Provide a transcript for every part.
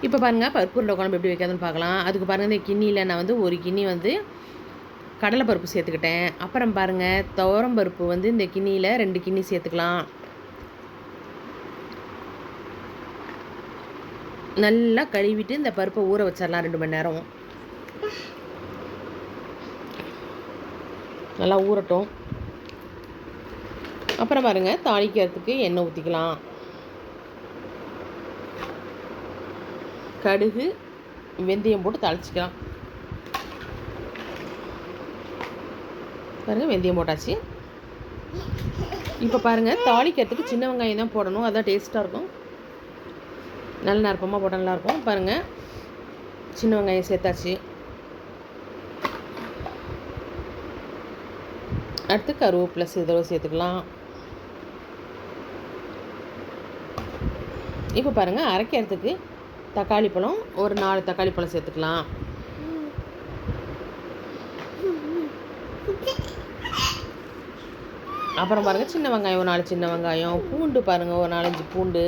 இப்போ பாருங்கள் பருப்பு உருண்டை குழம்பு எப்படி வைக்காதுன்னு பார்க்கலாம். அதுக்கு பாருங்கள் இந்த கிண்ணியில் நான் வந்து ஒரு கிண்ணி வந்து கடலைப்பருப்பு சேர்த்துக்கிட்டேன். அப்புறம் பாருங்கள் துவரம் பருப்பு வந்து இந்த கிண்ணியில் 2 கிண்ணி சேர்த்துக்கலாம். நல்லா கழுவிட்டு இந்த பருப்பை ஊற வச்சிடலாம் 2 மணி நேரம். நல்லா ஊறட்டும். அப்புறம் பாருங்கள் தாளிக்கிறதுக்கு எண்ணெய் ஊற்றிக்கலாம். கடுகு வெந்தயம் போட்டு தாளிச்சிக்கலாம். பாருங்கள் வெந்தயம் போட்டாச்சு. இப்போ பாருங்கள் தாளிக்கிறதுக்கு சின்ன வெங்காயம் தான் போடணும், அதான் டேஸ்ட்டாக இருக்கும். நல்ல நறுப்பமாக போட்டால் நல்லாயிருக்கும். பாருங்கள் சின்ன வெங்காயம் சேர்த்தாச்சு. அடுத்து கருவேப்பிலை சிதறவு சேர்த்துக்கலாம். இப்போ பாருங்கள் அரைக்கிறதுக்கு தக்காளி பழம் ஒரு 4 தக்காளி பழம் சேர்த்துக்கலாம். அப்புறம் பாருங்கள் சின்ன வெங்காயம் ஒரு 4 சின்ன வெங்காயம், பூண்டு பாருங்கள் ஒரு 4-5 பூண்டு,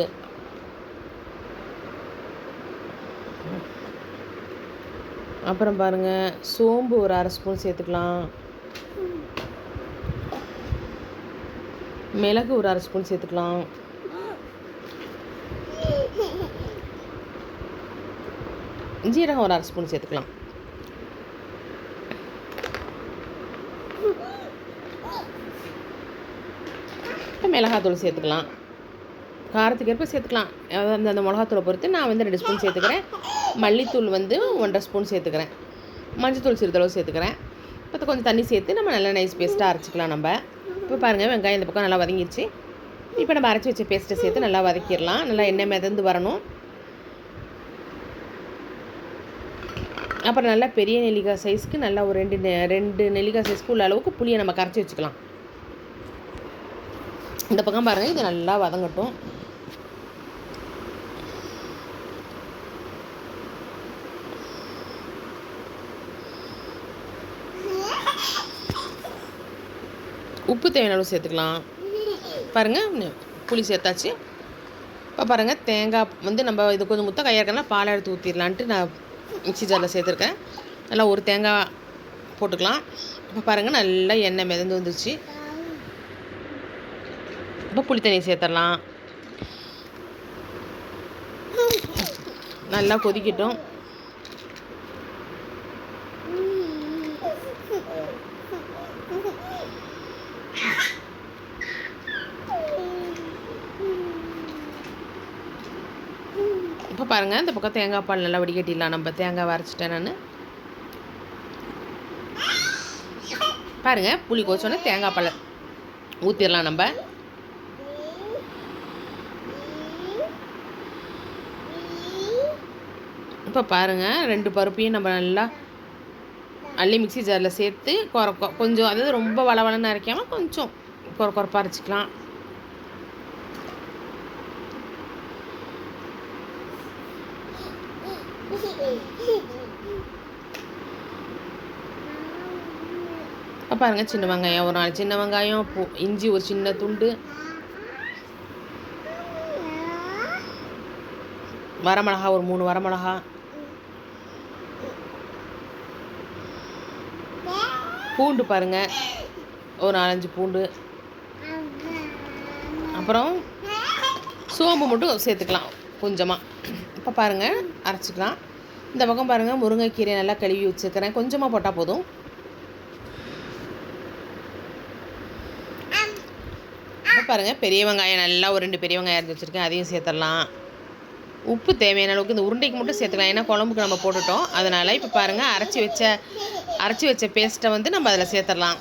அப்புறம் பாருங்கள் சோம்பு ஒரு 1/2 ஸ்பூன் சேர்த்துக்கலாம். மிளகு ஒரு 1/2 ஸ்பூன் சேர்த்துக்கலாம். ஜீரகம் ஒரு 1/2 ஸ்பூன் சேர்த்துக்கலாம். மிளகாத்தூள் சேர்த்துக்கலாம். காரத்துக்கு ஏற்ப சேர்த்துக்கலாம். அதாவது அந்த மிளகாத்தூளை பொறுத்து நான் வந்து 2 ஸ்பூன் சேர்த்துக்கிறேன். மல்லித்தூள் வந்து 1.5 ஸ்பூன் சேர்த்துக்கிறேன். மஞ்சத்தூள் சிறிதளவு சேர்த்துக்கிறேன். இப்போ கொஞ்சம் தண்ணி சேர்த்து நம்ம நல்லா நைஸ் பேஸ்ட்டாக அரைச்சிக்கலாம். நம்ம இப்போ பாருங்கள் வெங்காயம் இந்த பக்கம் நல்லா வதங்கிடுச்சு. இப்போ நம்ம அரைச்சி வச்ச பேஸ்ட்டை சேர்த்து நல்லா வதக்கிடலாம். நல்லா எண்ணெய் மிதந்து வரணும். அப்புறம் நல்லா பெரிய நெல்லிக்காய் சைஸ்க்கு நல்லா ஒரு 2 நெல்லிக்காய் சைஸ்க்கு உள்ள அளவுக்கு புளியை நம்ம கரைச்சி வச்சுக்கலாம். இந்த பக்கம் பாருங்கள் இது நல்லா வதங்கட்டும். உப்பு தேவையான அளவு சேர்த்துக்கலாம். பாருங்கள் புளி சேர்த்தாச்சு. இப்போ பாருங்கள் தேங்காய் வந்து நம்ம இது கொஞ்சம் முத்த கையாக இருக்கனா பால் எடுத்து ஊற்றிடலான்ட்டு நான் மிக்ஸி ஜாரில் சேர்த்துருக்கேன். நல்லா ஒரு தேங்காய் போட்டுக்கலாம். இப்போ பாருங்கள் நல்லா எண்ணெய் மிதந்து வந்துச்சு. இப்போ புளி தண்ணி சேர்த்துடலாம். நல்லா கொதிக்கட்டும். இப்போ பாருங்கள் இந்த பக்கம் தேங்காய் பால் நல்லா வடிகட்டிடலாம். நம்ம தேங்காய் அரைச்சிட்டேன் நான். பாருங்கள் புளி கொச்சோன்னே தேங்காய் பால் ஊற்றிடலாம் நம்ம. இப்போ பாருங்கள் 2 பருப்பையும் நம்ம நல்லா அள்ளி மிக்ஸி ஜாரில் சேர்த்து கொஞ்சம் அதாவது ரொம்ப வளவளன்னு அரைக்காமல் கொஞ்சம் கொரப்பாக அரைச்சிக்கலாம். பாருங்கள் சின்ன வெங்காயம் ஒரு 4 சின்ன வெங்காயம், இஞ்சி ஒரு சின்ன துண்டு, வரமிளகா ஒரு 3 வரமிளகா, பூண்டு பாருங்கள் ஒரு 4-5 பூண்டு, அப்புறம் சோம்பு மட்டும் சேர்த்துக்கலாம் கொஞ்சமாக. இப்போ பாருங்கள் அரைச்சிக்கலாம். இந்த பக்கம் பாருங்கள் முருங்கைக்கீரை நல்லா கழுவி வச்சுக்கிறேன். கொஞ்சமாக போட்டால் போதும். இப்போ பாருங்கள் பெரிய வெங்காயம் நல்லா ஒரு 2 பெரிய வெங்காயம் அரைச்சி வச்சுருக்கேன், அதையும் சேர்த்துடலாம். உப்பு தேவையான அளவுக்கு இந்த உருண்டைக்கு மட்டும் சேர்த்துக்கலாம், ஏன்னா குழம்புக்கு நம்ம போட்டுட்டோம் அதனால். இப்போ பாருங்கள் அரைச்சி வச்ச பேஸ்ட்டை வந்து நம்ம அதில் சேர்த்துடலாம்.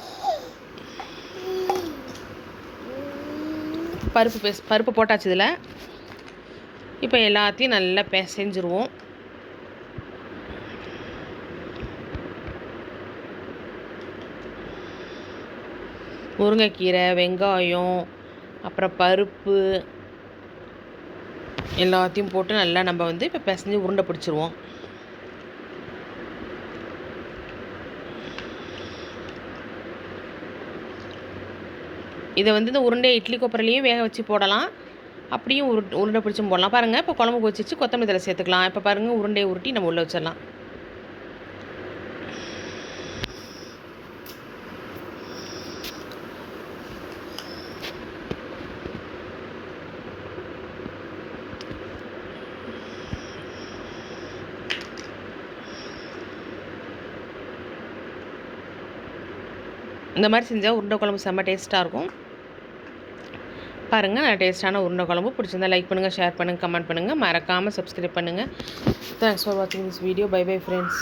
பருப்பு போட்டாச்சு இதில். இப்போ எல்லாத்தையும் நல்லா செஞ்சுருவோம். முருங்கைக்கீரை, வெங்காயம், அப்புறம் பருப்பு எல்லாத்தையும் போட்டு நல்லா நம்ம வந்து இப்போ பிசைஞ்சு உருண்டை பிடிச்சிருவோம். இதை வந்து இந்த உருண்டையை இட்லி கொப்பரையிலையும் வேக வச்சு போடலாம். அப்படியும் உருண்டை பிடிச்சும் போடலாம். பாருங்கள் இப்போ குழம்பு கொதிச்சிச்சு, கொத்தமல்லி தழை சேர்த்துக்கலாம். இப்போ பாருங்கள் உருண்டையை உருட்டி நம்ம உள்ளே வச்சிடலாம். இந்த மாதிரி செஞ்சால் உருண்டை குழம்பு செம்ம டேஸ்ட்டாக இருக்கும். பாருங்கள், நான் டேஸ்ட்டான உருண்டை குழம்பு பிடிச்சிருந்தா லைக் பண்ணுங்கள், ஷேர் பண்ணுங்கள், கமெண்ட் பண்ணுங்கள், மறக்காமல் சப்ஸ்கிரைப் பண்ணுங்கள். தேங்க்ஸ் ஃபார் வாட்சிங் this video. Bye bye friends.